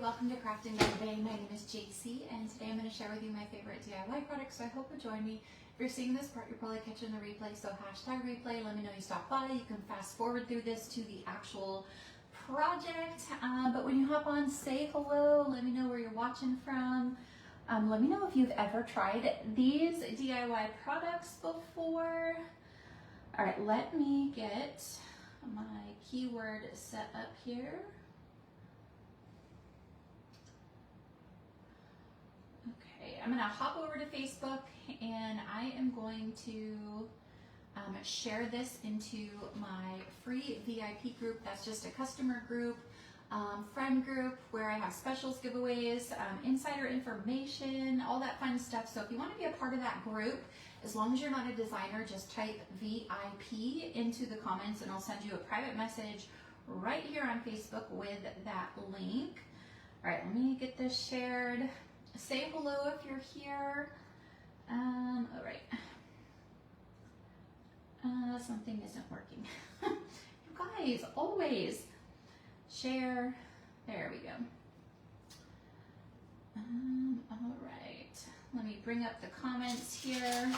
welcome to Crafting by the Bay. My name is JC, and today I'm going to share with you my favorite DIY products, so I hope you'll join me. If you're seeing this part, you're probably catching the replay, so hashtag replay, let me know you stopped by. You can fast forward through this to the actual project, but when you hop on, say hello, let me know where you're watching from. Let me know if you've ever tried these DIY products before. All right, let me get my keyword set up here. Okay, I'm gonna hop over to Facebook and I am going to share this into my free VIP group. That's just a customer group, friend group where I have specials, giveaways, insider information, all that fun stuff. So if you want to be a part of that group, as long as you're not a designer, just type VIP into the comments and I'll send you a private message right here on Facebook with that link. All right, let me get this shared. Say hello if you're here. All right. Something isn't working. You guys, always share. There we go. All right. Let me bring up the comments here.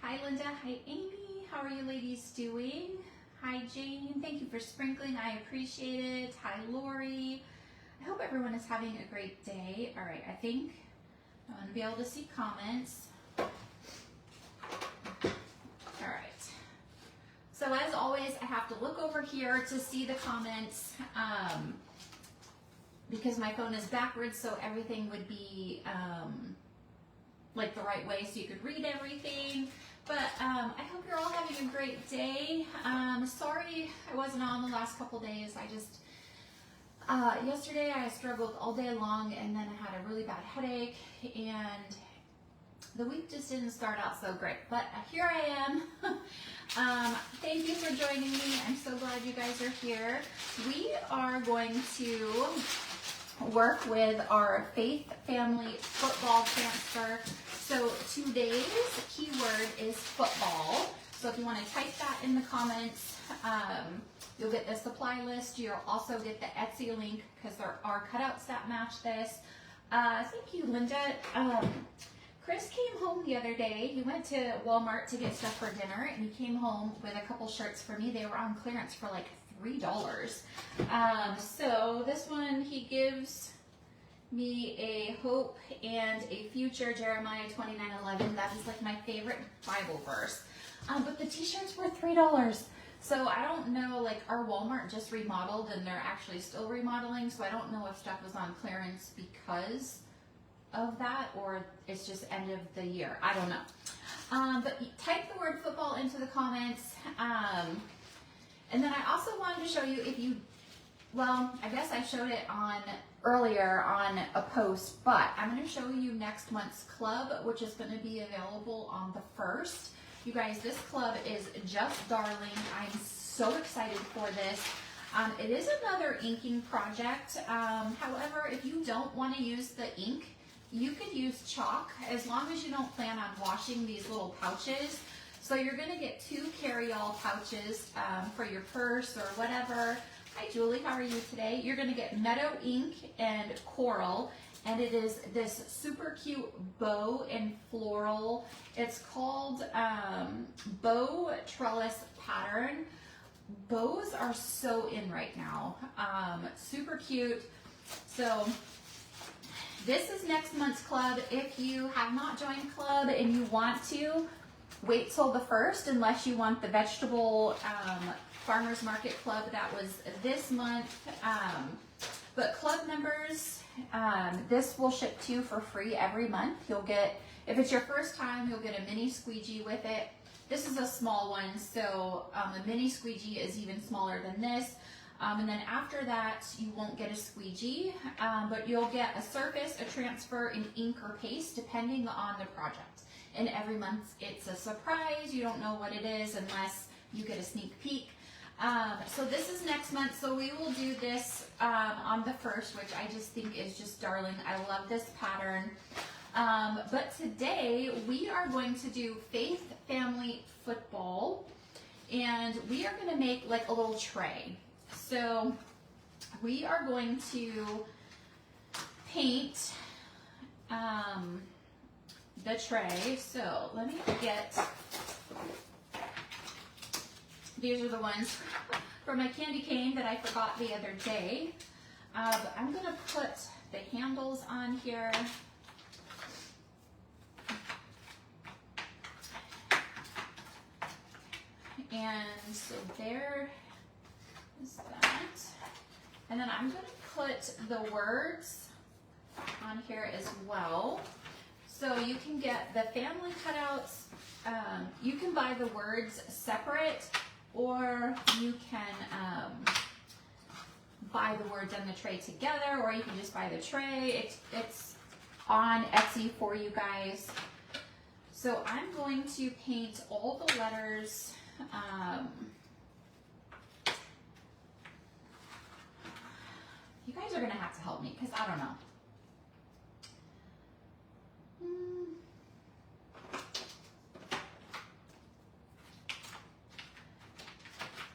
Hi, Linda. Hi, Amy. How are you ladies doing? Hi, Jane. Thank you for sprinkling. I appreciate it. Hi, Lori. I hope everyone is having a great day. All right, I think I want to be able to see comments. All right. So as always, I have to look over here to see the comments because my phone is backwards, so everything would be like the right way so you could read everything. But I hope you're all having a great day. Sorry I wasn't on the last couple days. I just, yesterday I struggled all day long and then I had a really bad headache and the week just didn't start out so great. But here I am. Thank you for joining me. I'm so glad you guys are here. We are going to work with our Faith Family Football Transfer. So today's keyword is football. So if you want to type that in the comments, you'll get the supply list. You'll also get the Etsy link because there are cutouts that match this. Thank you, Linda. Chris came home the other day. He went to Walmart to get stuff for dinner and he came home with a couple shirts for me. They were on clearance for like $3. So this one, he gives me a hope and a future, Jeremiah 29:11. That is like my favorite Bible verse. But the t-shirts were $3. So I don't know, like our Walmart just remodeled and they're actually still remodeling. So I don't know if stuff was on clearance because of that or it's just end of the year. I don't know. But type the word football into the comments. And then I also wanted to show you if you, well, I guess I showed it on earlier on a post, but I'm going to show you next month's club, which is going to be available on the 1st. You guys, this club is just darling. I'm so excited for this. It is another inking project. However, if you don't want to use the ink, you could use chalk as long as you don't plan on washing these little pouches. So you're going to get 2 carry-all pouches for your purse or whatever. Hi, Julie. How are you today? You're going to get meadow ink and coral, and it is this super cute bow and floral. It's called bow trellis pattern. Bows are so in right now. Super cute. So this is next month's club. If you have not joined club and you want to, wait till the 1st unless you want the vegetable farmers market club that was this month. But club members, this will ship to you for free every month. You'll get, if it's your first time, you'll get a mini squeegee with it. This is a small one, so a mini squeegee is even smaller than this. And then after that, you won't get a squeegee, but you'll get a surface, a transfer, an ink or paste, depending on the project. And every month it's a surprise. You don't know what it is unless you get a sneak peek. So this is next month. So we will do this on the 1st, which I just think is just darling. I love this pattern. But today we are going to do Faith Family Football, and we are going to make like a little tray. So we are going to paint the tray. So let me get, these are the ones from my candy cane that I forgot the other day. But I'm going to put the handles on here. And so there is that. And then I'm going to put the words on here as well. So you can get the family cutouts. You can buy the words separate, or you can buy the words on the tray together, or you can just buy the tray. It's on Etsy for you guys. So I'm going to paint all the letters. You guys are going to have to help me because I don't know.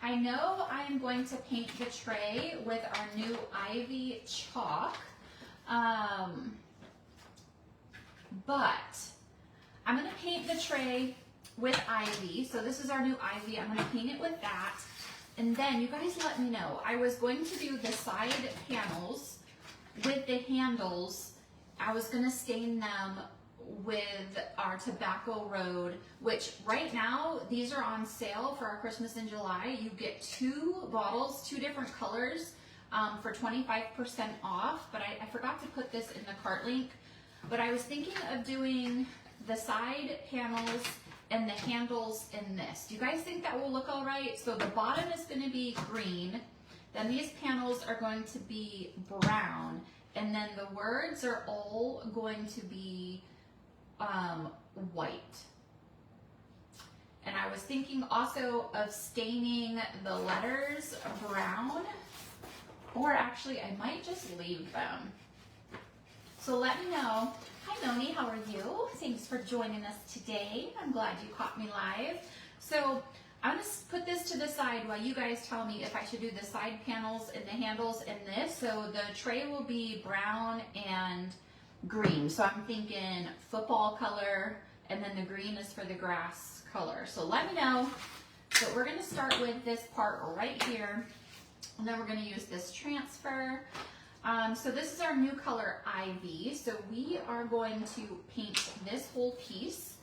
I know I am going to paint the tray with our new Ivy chalk, but I'm going to paint the tray with Ivy. So this is our new Ivy. I'm going to paint it with that. And then you guys let me know. I was going to do the side panels with the handles. I was going to stain them with our Tobacco Road, which right now, these are on sale for our Christmas in July. You get 2 bottles, 2 different colors for 25% off. But I forgot to put this in the cart link. But I was thinking of doing the side panels and the handles in this. Do you guys think that will look all right? So the bottom is going to be green, then these panels are going to be brown, and then the words are all going to be white. And I was thinking also of staining the letters brown, or actually I might just leave them. So let me know. Hi Noni, how are you? Thanks for joining us today. I'm glad you caught me live. So I'm going to put this to the side while you guys tell me if I should do the side panels and the handles in this. So the tray will be brown and green. So I'm thinking football color, and then the green is for the grass color. So let me know. So we're going to start with this part right here, and then we're going to use this transfer. So this is our new color Ivy. So we are going to paint this whole piece,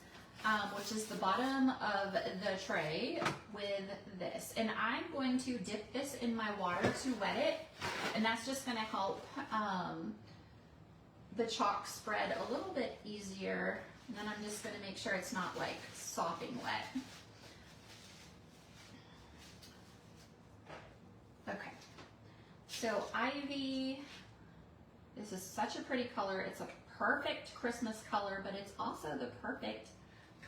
which is the bottom of the tray, with this. And I'm going to dip this in my water to wet it, and that's just going to help the chalk spread a little bit easier. And then I'm just going to make sure it's not like sopping wet. Okay. So Ivy, this is such a pretty color. It's a perfect Christmas color, but it's also the perfect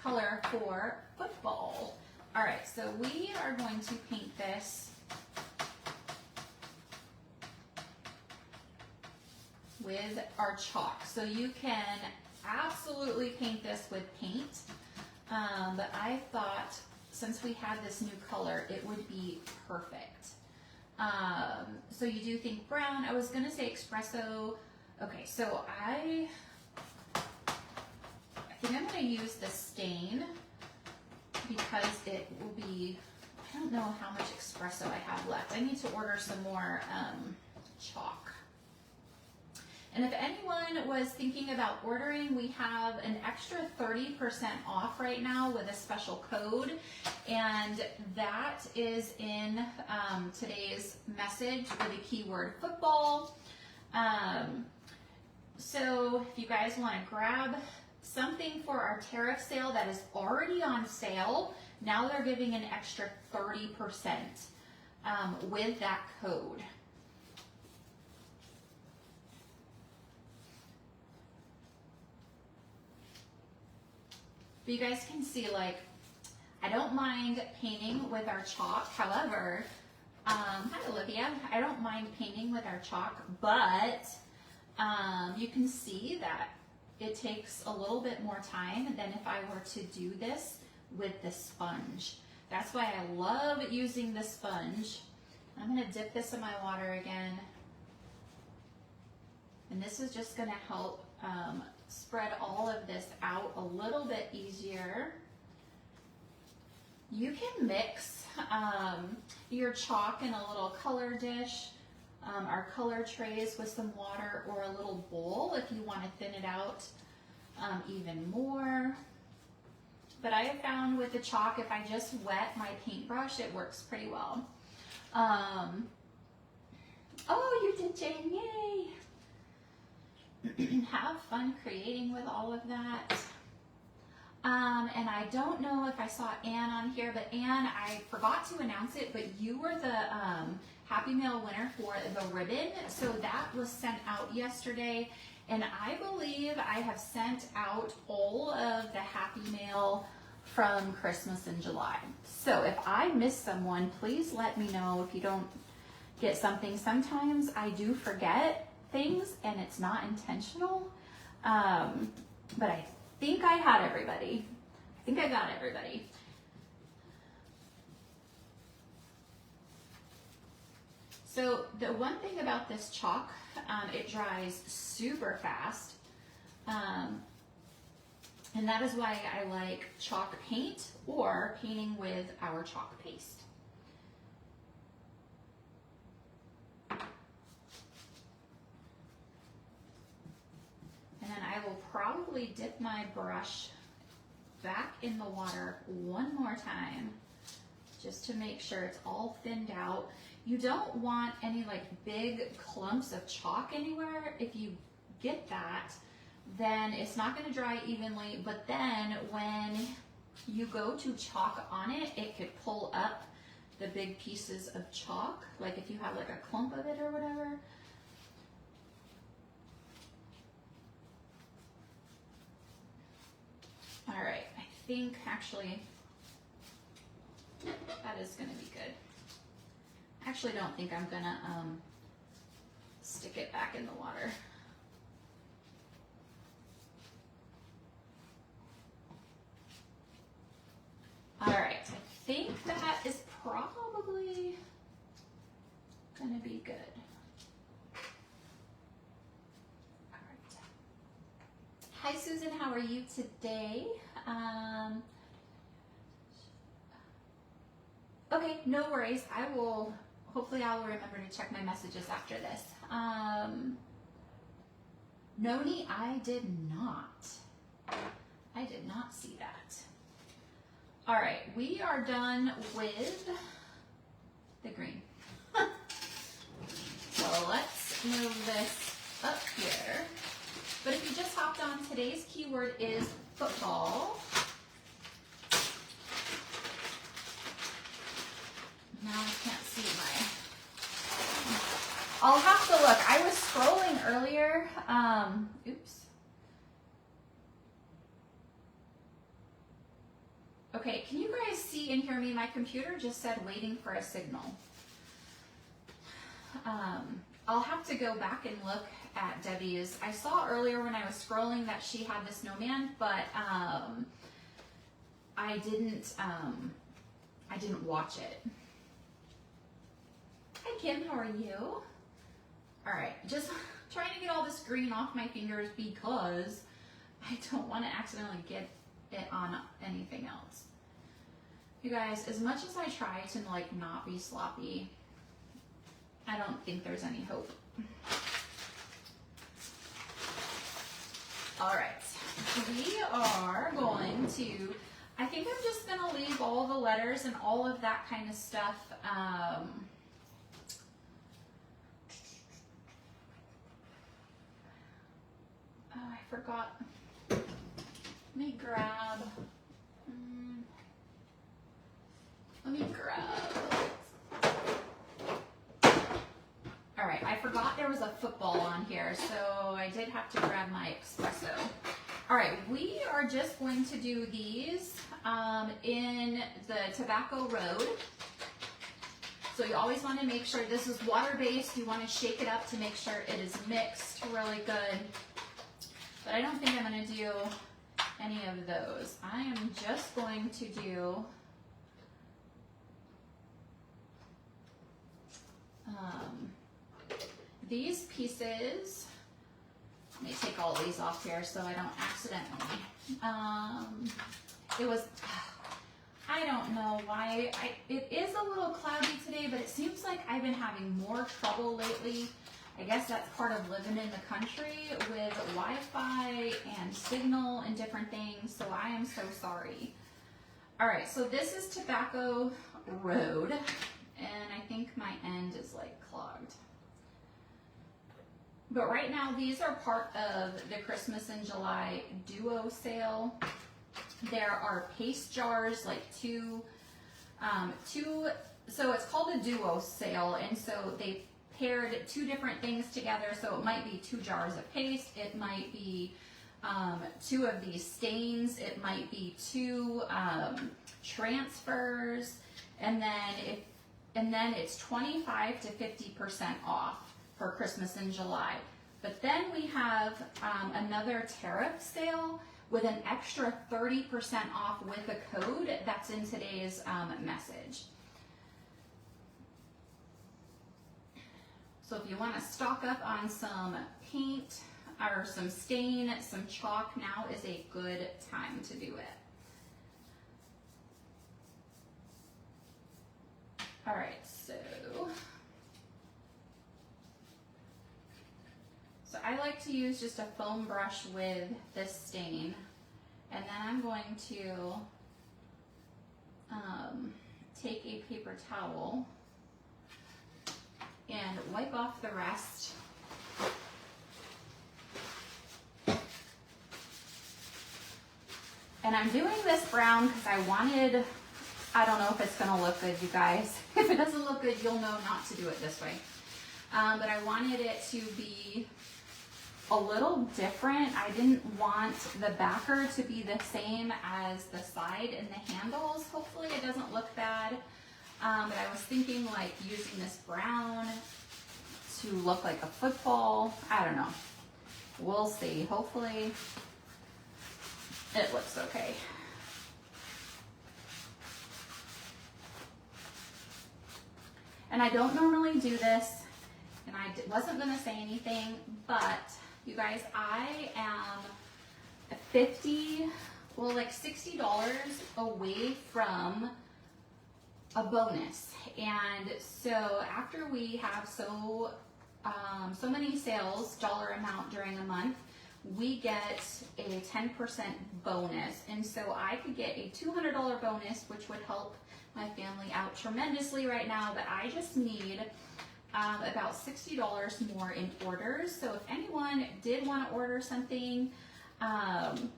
color for football. All right, so we are going to paint this with our chalk. So you can absolutely paint this with paint, but I thought since we had this new color, it would be perfect. So you do think brown. I was gonna say espresso. Okay, so I think I'm gonna use the stain because it will be, I don't know how much espresso I have left. I need to order some more chalk. And if anyone was thinking about ordering, we have an extra 30% off right now with a special code, and that is in today's message with the keyword football. So if you guys want to grab something for our tariff sale that is already on sale, now they're giving an extra 30% with that code. But you guys can see, like, I don't mind painting with our chalk. However, hi Olivia, I don't mind painting with our chalk, but you can see that it takes a little bit more time than if I were to do this with the sponge. That's why I love using the sponge. I'm gonna dip this in my water again. And this is just gonna help spread all of this out a little bit easier. You can mix your chalk in a little color dish, our color trays with some water, or a little bowl if you want to thin it out even more. But I have found with the chalk, if I just wet my paintbrush, it works pretty well. Oh, you did, Jane, yay! Have fun creating with all of that. And I don't know if I saw Anne on here, but Anne, I forgot to announce it, but you were the Happy Mail winner for the ribbon. So that was sent out yesterday, and I believe I have sent out all of the Happy Mail from Christmas in July. So if I miss someone, please let me know if you don't get something. Sometimes I do forget things and it's not intentional, but I think I had everybody. I think I got everybody. So the one thing about this chalk, it dries super fast. And that is why I like chalk paint or painting with our chalk paste. And then I will probably dip my brush back in the water one more time just to make sure it's all thinned out. You don't want any like big clumps of chalk anywhere. If you get that, then it's not going to dry evenly, but then when you go to chalk on it, it could pull up the big pieces of chalk, like if you have like a clump of it or whatever. All right, I think actually that is going to be good. I actually don't think I'm gonna stick it back in the water. All right, I think that is probably gonna be good. All right. Hi Susan, how are you today? Okay, no worries. Hopefully I will remember to check my messages after this. Noni, I did not. I did not see that. All right, we are done with the green. So let's move this up here. But if you just hopped on, today's keyword is football. Now I can't see I'll have to look. I was scrolling earlier. Oops. Okay, can you guys see and hear me? My computer just said waiting for a signal. I'll have to go back and look at Debbie's. I saw earlier when I was scrolling that she had the snowman, but I didn't watch it. Hi Kim, how are you? All right, just trying to get all this green off my fingers because I don't want to accidentally get it on anything else. You guys, as much as I try to like not be sloppy, I don't think there's any hope. All right, we are going to, I think I'm just gonna leave all the letters and all of that kind of stuff. Oh, I forgot. Let me grab. All right, I forgot there was a football on here, so I did have to grab my espresso. All right, we are just going to do these in the Tobacco Road. So you always want to make sure this is water-based. You want to shake it up to make sure it is mixed really good. But I don't think I'm going to do any of those. I am just going to do these pieces. Let me take all these off here so I don't accidentally. It was, I don't know why. It is a little cloudy today, but it seems like I've been having more trouble lately. I guess that's part of living in the country with Wi-Fi and signal and different things, so I am so sorry. All right, so this is Tobacco Road, and I think my end is like clogged. But right now, these are part of the Christmas in July duo sale. There are paste jars, like two, so it's called a duo sale, and so they paired two different things together. So it might be 2 jars of paste, it might be 2 of these stains, it might be 2 transfers, and then it's 25 to 50% off for Christmas in July. But then we have another tariff sale with an extra 30% off with a code that's in today's message. So if you want to stock up on some paint or some stain, some chalk, now is a good time to do it. All right, so I like to use just a foam brush with this stain, and then I'm going to take a paper towel and wipe off the rest. And I'm doing this brown because I don't know if it's gonna look good, you guys. If it doesn't look good, you'll know not to do it this way. But I wanted it to be a little different. I didn't want the backer to be the same as the side and the handles. Hopefully it doesn't look bad. But I was thinking like using this brown to look like a football. I don't know. We'll see. Hopefully it looks okay. And I don't normally do this, and I wasn't going to say anything, but you guys, I am $60 away from a bonus. And so after we have so many sales, dollar amount during a month, we get a 10% bonus. And so I could get a $200 bonus, which would help my family out tremendously right now, but I just need about $60 more in orders. So if anyone did want to order something and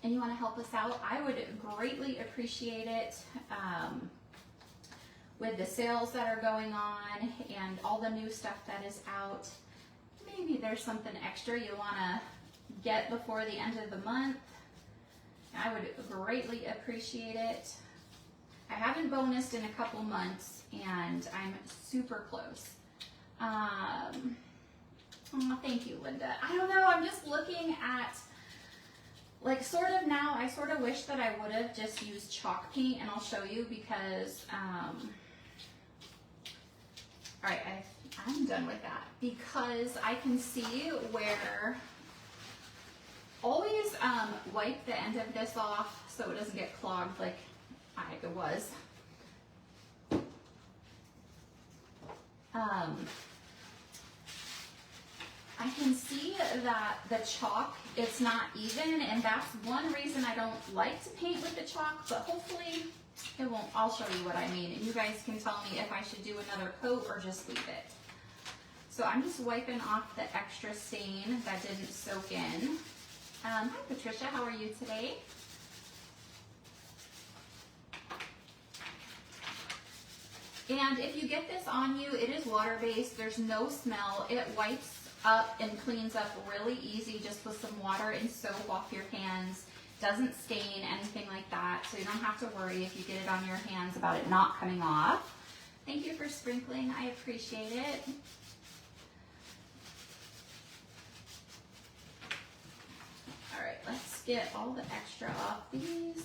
you want to help us out, I would greatly appreciate it. With the sales that are going on and all the new stuff that is out, maybe there's something extra you want to get before the end of the month. I would greatly appreciate it. I haven't bonused in a couple months and I'm super close. Oh, thank you, Linda. I don't know, I'm just looking at, like, sort of now, I sort of wish that I would have just used chalk paint, and I'll show you because, all right, I'm done with that because I can see where, always wipe the end of this off so it doesn't get clogged like it was. I can see that the chalk, it's not even, and that's one reason I don't like to paint with the chalk, but hopefully it won't. I'll show you what I mean, and you guys can tell me if I should do another coat or just leave it. So I'm just wiping off the extra stain that didn't soak in. Hi Patricia, how are you today? And if you get this on you, it is water-based, there's no smell, it wipes up and cleans up really easy just with some water and soap off your hands. Doesn't stain, anything like that, so you don't have to worry if you get it on your hands about it not coming off. Thank you for sprinkling, I appreciate it. get all the extra off these.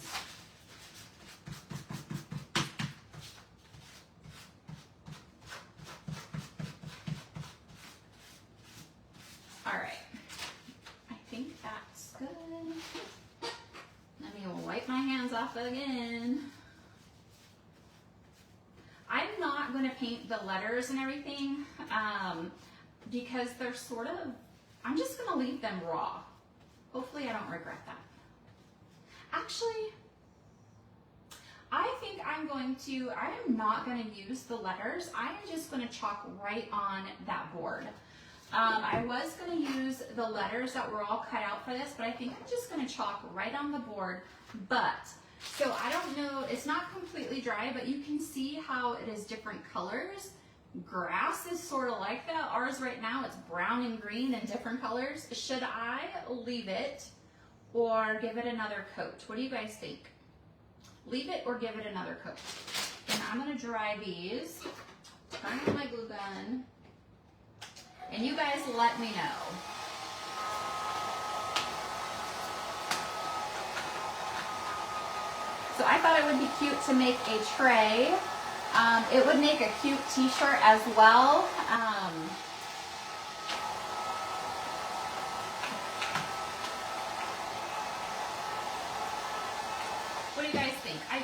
All right, I think that's good. Let me wipe my hands off again. I'm not going to paint the letters and everything because they're sort of, I'm just going to leave them raw. Hopefully I don't regret that. Actually, I think I am not going to use the letters. I am just going to chalk right on that board. I was going to use the letters that were all cut out for this, but I think I'm just going to chalk right on the board. So I don't know, it's not completely dry, but you can see how it is different colors. Grass is sort of like that. Ours right now, it's brown and green and different colors. Should I leave it or give it another coat? What do you guys think? Leave it or give it another coat? And I'm going to dry these. Turn on my glue gun. And you guys let me know. So I thought it would be cute to make a tray. It would make a cute t-shirt as well. What do you guys think? I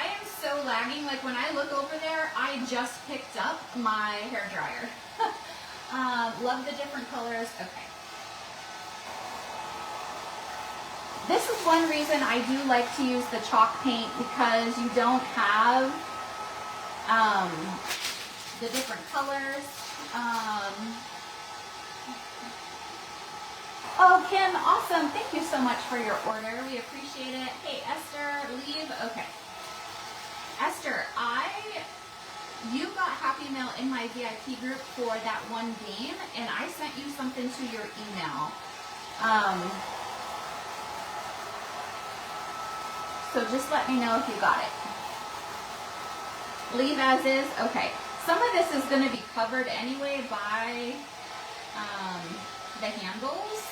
am so lagging. Like when I look over there, I just picked up my hair dryer. Love the different colors. Okay. This is one reason I do like to use the chalk paint, because you don't have the different colors. Oh, Kim, awesome. Thank you so much for your order. We appreciate it. Hey, Esther, leave. Okay. Esther, you got Happy Mail in my VIP group for that one game, and I sent you something to your email. So just let me know if you got it. Leave as is. Okay. Some of this is going to be covered anyway by the handles,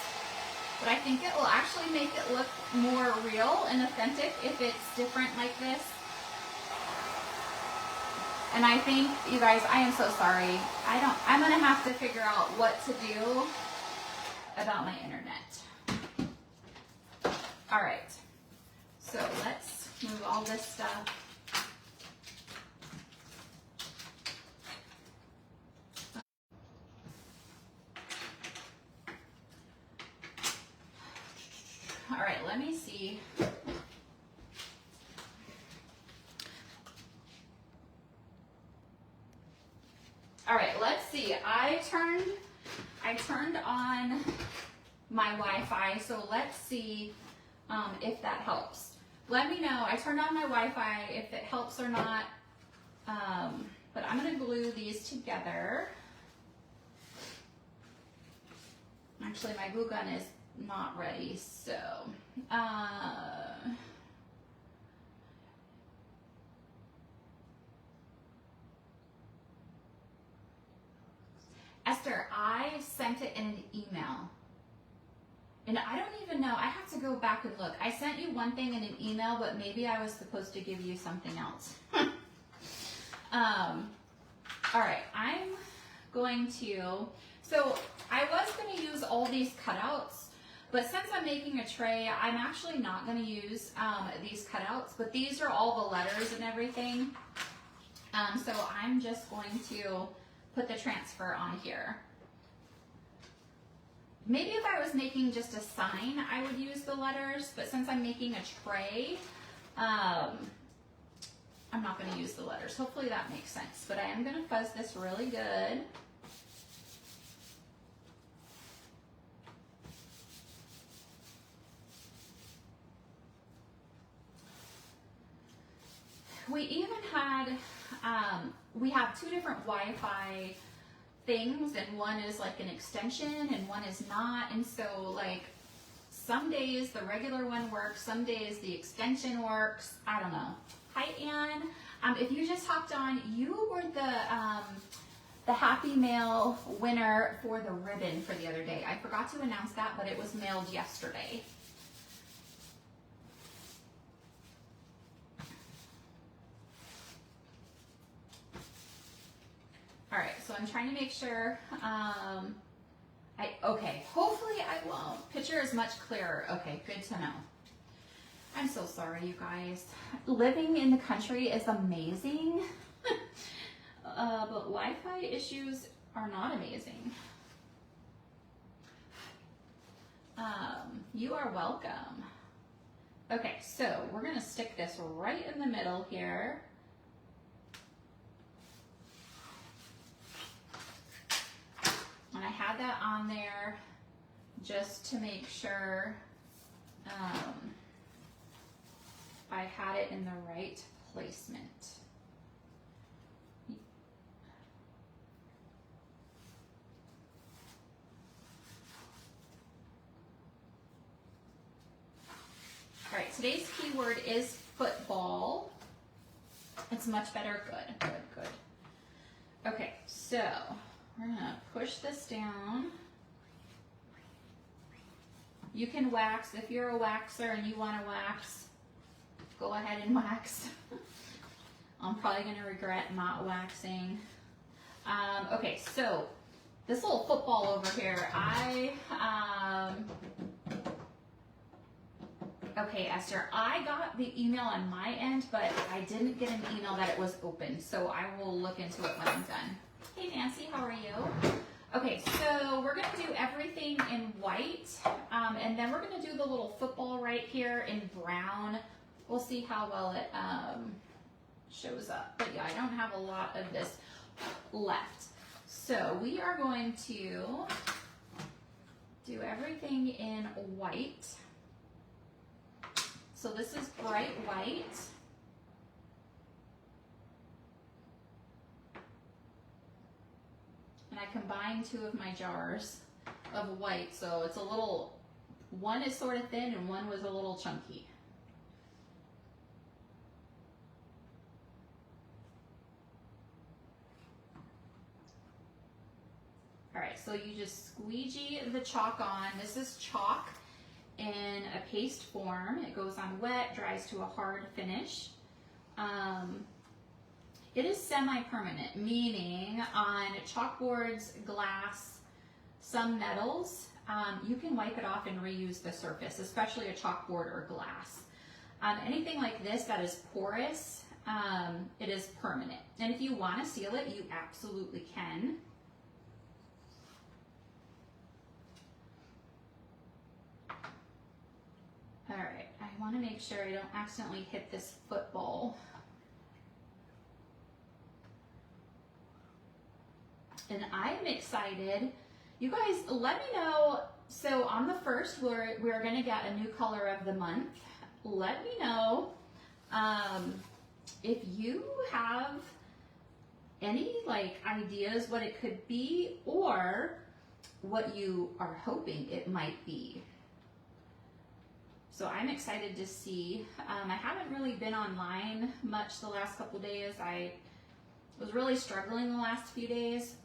but I think it will actually make it look more real and authentic if it's different like this. And I think, you guys, I am so sorry. I'm going to have to figure out what to do about my internet. All right. So let's move all this stuff. All right, let me see. All right, let's see. I turned on my Wi-Fi, so let's see if that helps. Let me know. I turned on my Wi-Fi if it helps or not. But I'm going to glue these together. Actually, my glue gun is not ready, so Esther, I sent it in an email. And I don't even know, I have to go back and look. I sent you one thing in an email, but maybe I was supposed to give you something else. All right, I'm going to, so I was going to use all these cutouts, but since I'm making a tray, I'm actually not going to use these cutouts, but these are all the letters and everything. So I'm just going to put the transfer on here. Maybe if I was making just a sign, I would use the letters, but since I'm making a tray, I'm not going to use the letters. Hopefully that makes sense, but I am going to fuzz this really good. We even had, we have two different Wi-Fi things, and one is like an extension and one is not, and so like some days the regular one works, some days the extension works. I don't know. Hi Anne. If you just hopped on, you were the Happy Mail winner for the ribbon for the other day. I forgot to announce that, but it was mailed yesterday. so I'm trying to make sure, okay, hopefully I won't. Picture is much clearer. Okay, good to know. I'm so sorry, you guys. Living in the country is amazing, but Wi-Fi issues are not amazing. You are welcome. Okay, so we're gonna stick this right in the middle here. And I had that on there just to make sure I had it in the right placement. All right, today's keyword is football. It's much better. Good, good, good. Okay, so we're gonna push this down. You can wax if you're a waxer and you want to wax. Go ahead and wax. I'm probably gonna regret not waxing. Okay, so this little football over here, okay, Esther, I got the email on my end, but I didn't get an email that it was open, so I will look into it when I'm done. Hey Nancy, how are you? Okay, so we're gonna do everything in white, and then we're gonna do the little football right here in brown. We'll see how well it shows up. But yeah, I don't have a lot of this left. So we are going to do everything in white. So this is bright white. And I combined two of my jars of white, so it's a little, one is sort of thin and one was a little chunky. All right, so you just squeegee the chalk on. This is chalk in a paste form. It goes on wet, dries to a hard finish. It is semi-permanent, meaning on chalkboards, glass, some metals, you can wipe it off and reuse the surface, especially a chalkboard or glass. Anything like this that is porous, it is permanent. And if you want to seal it, you absolutely can. All right, I want to make sure I don't accidentally hit this football. And I'm excited. You guys, let me know. So on the 1st, we're going to get a new color of the month. Let me know if you have any ideas what it could be or what you are hoping it might be. So I'm excited to see. I haven't really been online much the last couple days. I was really struggling the last few days.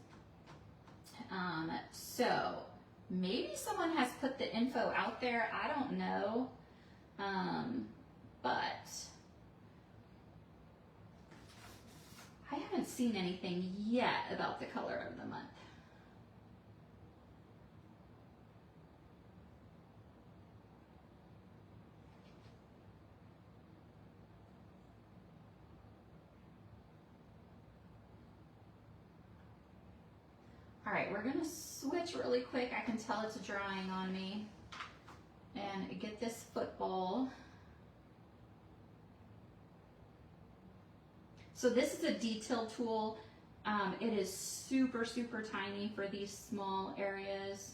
So maybe someone has put the info out there. I don't know. But I haven't seen anything yet about the color of the month. All right, we're gonna switch really quick. I can tell it's drying on me. And get this football. So this is a detail tool. It is super, super tiny for these small areas.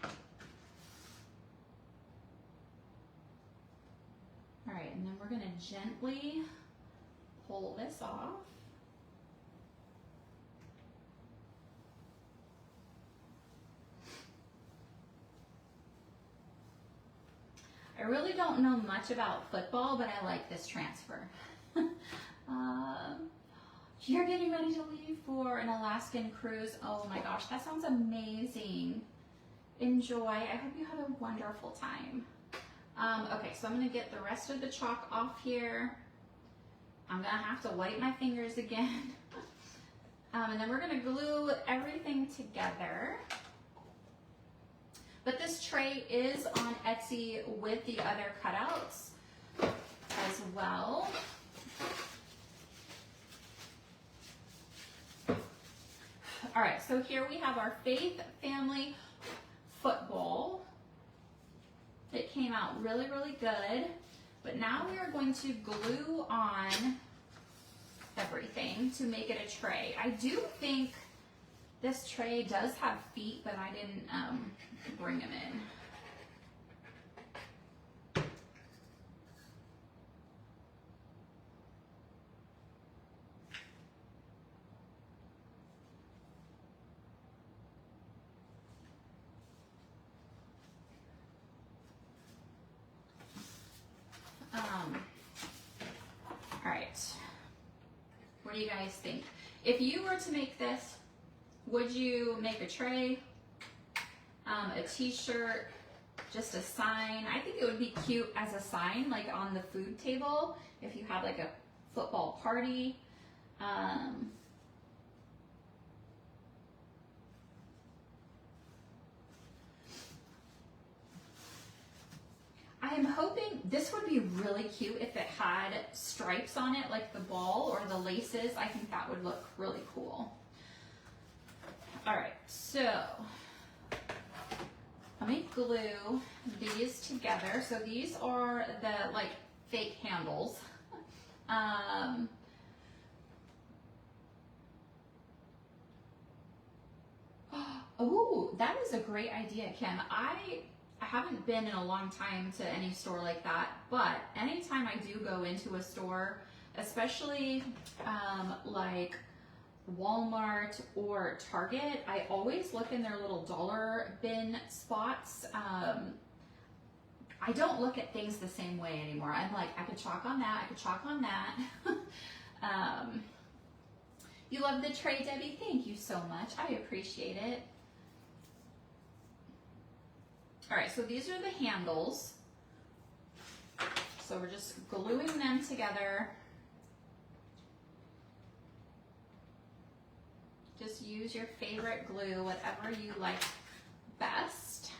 All right, and then we're gonna gently pull this off. I really don't know much about football, but I like this transfer. You're getting ready to leave for an Alaskan cruise. Oh my gosh, that sounds amazing. Enjoy. I hope you have a wonderful time. Okay, so I'm going to get the rest of the chalk off here. I'm going to have to wipe my fingers again. And then we're gonna glue everything together. But this tray is on Etsy with the other cutouts as well. All right, so here we have our Faith Family football. It came out really, really good. But now we are going to glue on everything to make it a tray. I do think this tray does have feet, but I didn't bring them in. All right, what do you guys think? If you were to make this, would you make a tray, a t-shirt, just a sign? I think it would be cute as a sign, like on the food table, if you had like a football party. I am hoping this would be really cute if it had stripes on it, like the ball or the laces. I think that would look really cool. All right, so let me glue these together. So these are the like fake handles. Oh, that is a great idea, Kim. I haven't been in a long time to any store like that, but anytime I do go into a store, especially like Walmart or Target, I always look in their little dollar bin spots. I don't look at things the same way anymore. I'm like, I could chalk on that, I could chalk on that. You love the tray, Debbie? Thank you so much. I appreciate it. All right, so these are the handles. So we're just gluing them together. Just use your favorite glue, whatever you like best.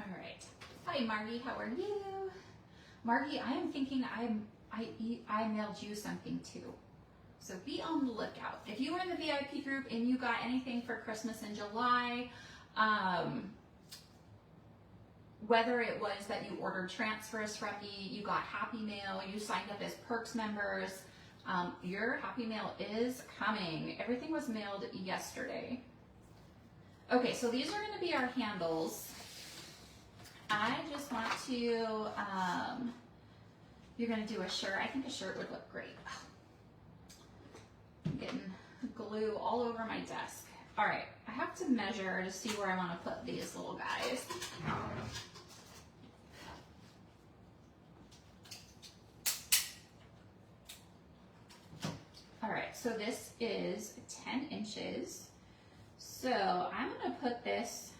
All right. Hi, Margie, how are you? Margie, I am thinking I mailed you something too. So be on the lookout. If you were in the VIP group and you got anything for Christmas in July, whether it was that you ordered transfers from me, you got Happy Mail, you signed up as Perks members, your Happy Mail is coming. Everything was mailed yesterday. Okay, so these are gonna be our handles. I just want to, you're gonna do a shirt. I think a shirt would look great. I'm getting glue all over my desk. All right, I have to measure to see where I want to put these little guys. All right, so this is 10 inches. So I'm gonna put this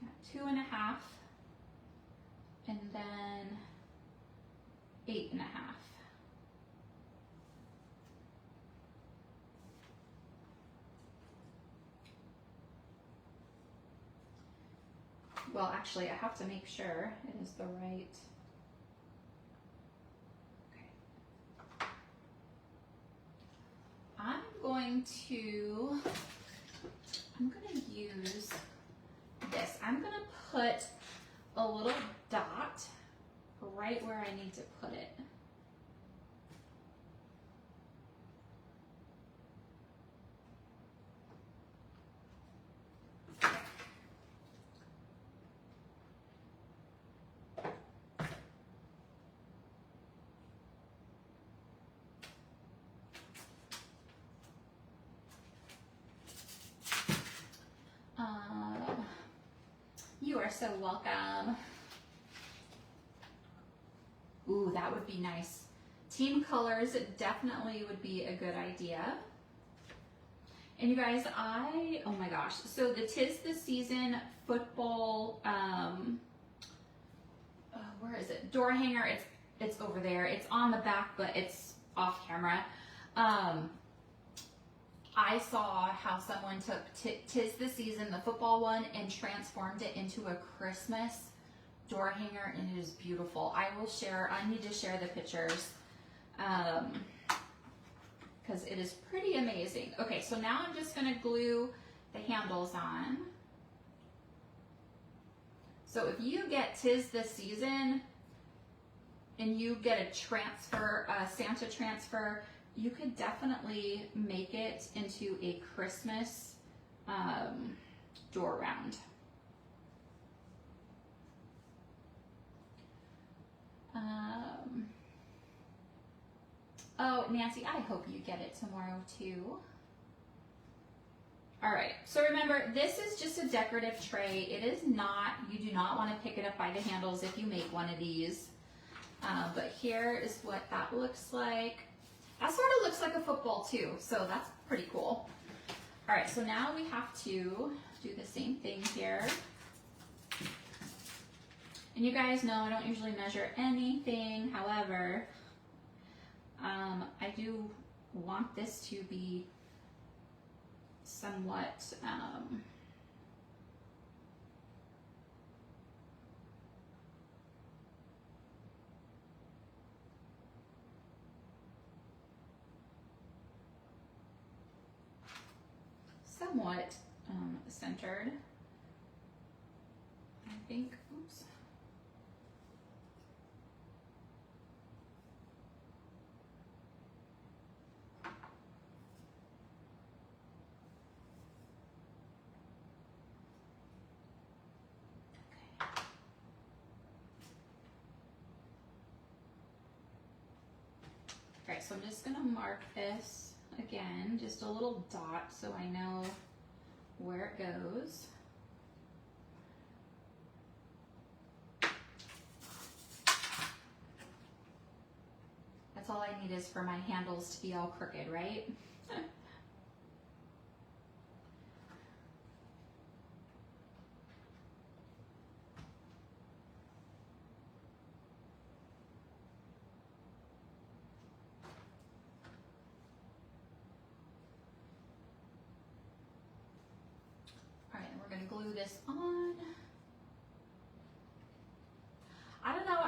at 2.5 and then 8.5. Well, actually, I have to make sure it is the right. Okay. I'm going to use this. I'm going to put a little dot right where I need to put it. You are so welcome. Ooh, that would be nice. Team colors definitely would be a good idea. And you guys, oh my gosh, so the 'Tis the Season football, where is it? Door hanger, it's over there. It's on the back, but it's off camera. I saw how someone took 'Tis the Season, the football one, and transformed it into a Christmas door hanger, and it is beautiful. I need to share the pictures, because it is pretty amazing. Okay, so now I'm just gonna glue the handles on. So if you get 'Tis the Season and you get a transfer, a Santa transfer, you could definitely make it into a Christmas door round. Oh, Nancy, I hope you get it tomorrow too. All right, so remember, this is just a decorative tray. It is not, you do not want to pick it up by the handles if you make one of these. But here is what that looks like. That sort of looks like a football too, so that's pretty cool. All right, so now we have to do the same thing here. And you guys know I don't usually measure anything, however, I do want this to be somewhat, centered. I think, oops. All right, so I'm just gonna mark this again, just a little dot so I know where it goes. That's all I need is for my handles to be all crooked, right? Glue this on. I don't know,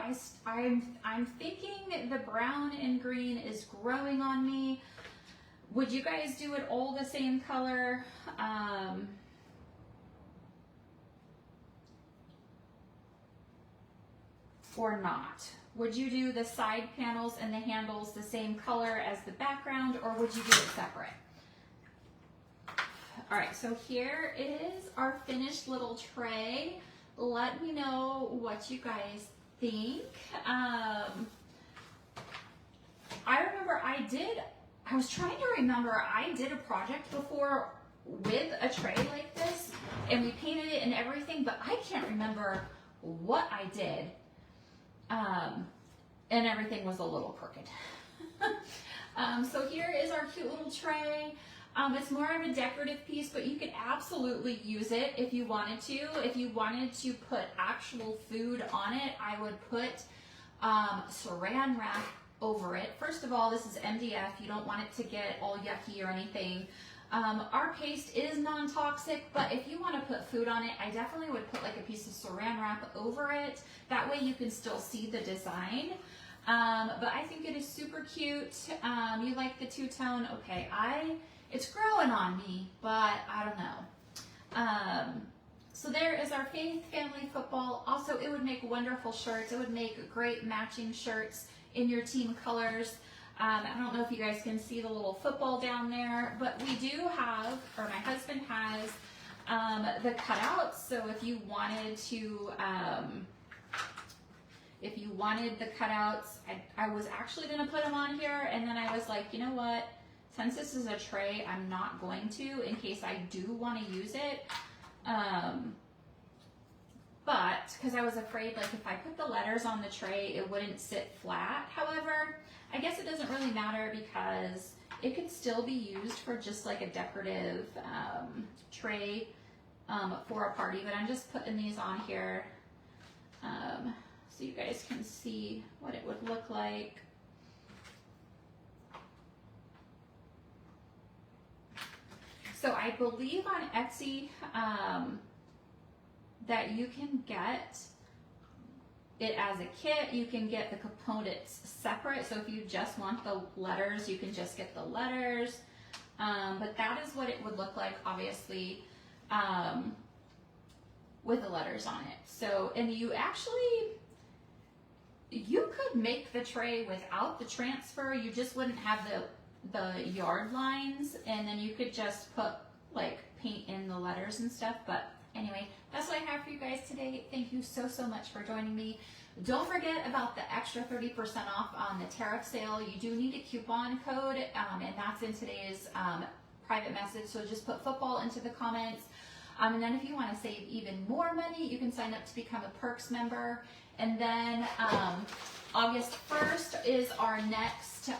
I'm thinking the brown and green is growing on me. Would you guys do it all the same color? Or not? Would you do the side panels and the handles the same color as the background, or would you do it separate? All right, so here is our finished little tray. Let me know what you guys think. I remember I was trying to remember, I did a project before with a tray like this, and we painted it and everything, but I can't remember what I did. And everything was a little crooked. So here is our cute little tray. It's more of a decorative piece, but you could absolutely use it if you wanted to. If you wanted to put actual food on it, I would put saran wrap over it. First of all, this is MDF. You don't want it to get all yucky or anything. Our paste is non-toxic, but if you want to put food on it, I definitely would put like a piece of saran wrap over it. That way you can still see the design. But I think it is super cute. You like the two-tone? Okay, it's growing on me, but I don't know. So there is our Faith Family Football. Also, it would make wonderful shirts. It would make great matching shirts in your team colors. I don't know if you guys can see the little football down there, but we do have, or my husband has, the cutouts. So if you wanted to, if you wanted the cutouts, I was actually going to put them on here, and then I was like, you know what? Since this is a tray, I'm not going to, in case I do want to use it. But, because I was afraid, like, if I put the letters on the tray, it wouldn't sit flat. However, I guess it doesn't really matter, because it could still be used for just like a decorative tray for a party, but I'm just putting these on here so you guys can see what it would look like. So I believe on Etsy that you can get it as a kit. You can get the components separate. So if you just want the letters, you can just get the letters. But that is what it would look like, obviously, with the letters on it. So, and you could make the tray without the transfer. You just wouldn't have the yard lines, and then you could just put like paint in the letters and stuff. But anyway, that's what I have for you guys today. Thank you so much for joining me. Don't forget about the extra 30% off on the tariff sale. You do need a coupon code, and that's in today's private message. So just put football into the comments. And then if you want to save even more money, you can sign up to become a Perks member. And then August 1st is our next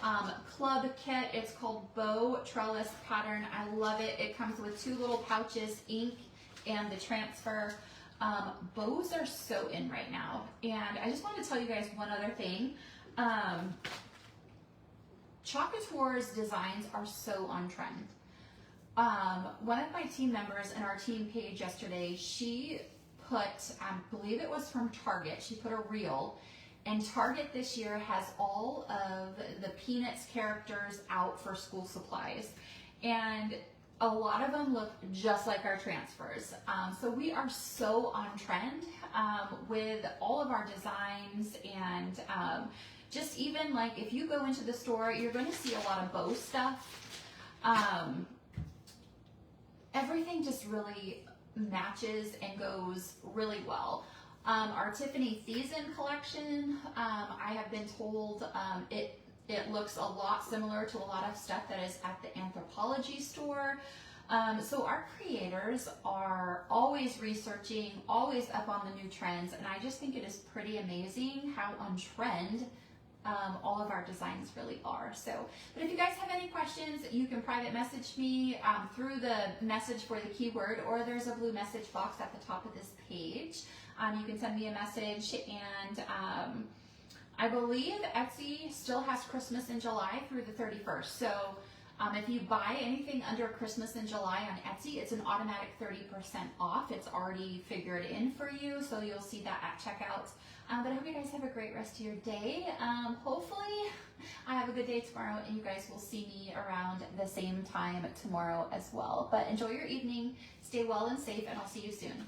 club kit. It's called Bow Trellis Pattern. I love it. It comes with 2 little pouches, ink, and the transfer. Bows are so in right now. And I just want to tell you guys one other thing. Chalk Couture's designs are so on trend. One of my team members in our team page yesterday, she put, I believe it was from Target, she put a reel, and Target this year has all of the Peanuts characters out for school supplies. And a lot of them look just like our transfers. So we are so on trend with all of our designs, and just even like if you go into the store, you're going to see a lot of bow stuff. Everything just really matches and goes really well. Our Tiffany Thiessen collection, I have been told it looks a lot similar to a lot of stuff that is at the Anthropology store. So our creators are always researching, always up on the new trends, and I just think it is pretty amazing how on trend all of our designs really are. So, but if you guys have any questions, you can private message me through the message for the keyword, or there's a blue message box at the top of this page. You can send me a message, and I believe Etsy still has Christmas in July through the 31st. So if you buy anything under Christmas in July on Etsy, it's an automatic 30% off. It's already figured in for you, so you'll see that at checkout. But I hope you guys have a great rest of your day. Hopefully I have a good day tomorrow, and you guys will see me around the same time tomorrow as well. But enjoy your evening, stay well and safe, and I'll see you soon.